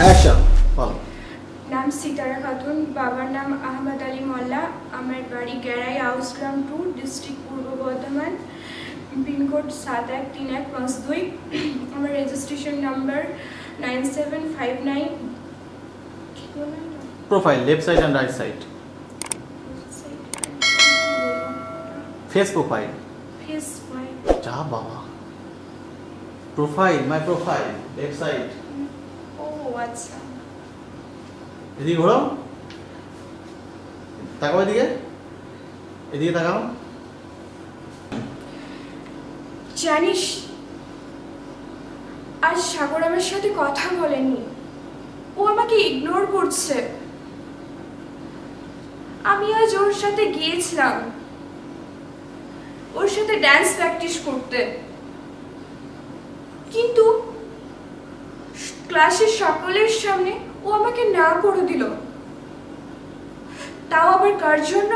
Action বল। নাম সিতারা খাতুন, বাবার নাম আহমদ আলী মোল্লা, আমার বাড়ি গেরাই আউসগ্রাম 2, ডিস্ট্রিক্ট পূর্ব বর্ধমান, পিনকোড 713152, আমার registration number 9759। Profile left side and right side. Face profile. যা বাবা, profile my profile left side. ও আচ্ছা, এদিকে ঘোরো, তাকাও এদিকে, এদিকে তাকাও। জানিস আজ সাগর আমার সাথে কথা বলেনি, ও আমাকে ইগনোর করছে। আমি আজ ওর সাথে গিয়েছিলাম ওর সাথে ড্যান্স প্র্যাকটিস করতে, কিন্তু ক্লাসের সকলের সামনে ও আমাকে না করে দিল। তাও আবার কার জন্য?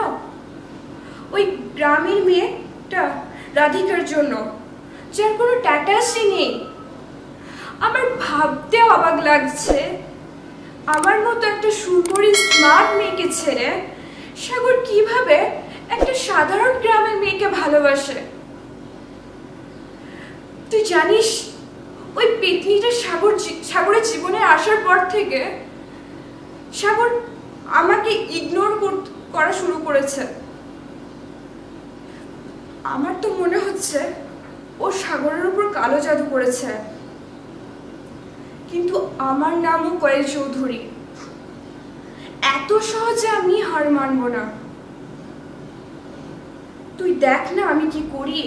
ওই গ্রামের মেয়েটা রাধিকার জন্য, যার কোনো স্ট্যাটাসই নেই। আমার ভাবতেও অবাক লাগছে, আমার মতো একটা সুন্দরী স্মার্ট মেয়েকে ছেড়ে সাগর কিভাবে একটা সাধারণ গ্রামের মেয়েকে ভালোবাসে। তুই জানিস ওই পেতনিটা সাগরের জীবনে আসার পর থেকে সাগর আমাকে ইগনোর করা শুরু করেছে। আমার তো মনে হচ্ছে ও সাগরের উপর কালো জাদু করেছে। কিন্তু আমার নামও কয়েল চৌধুরী, এত সহজে আমি হার মানব না। তুই দেখ না আমি কি করি।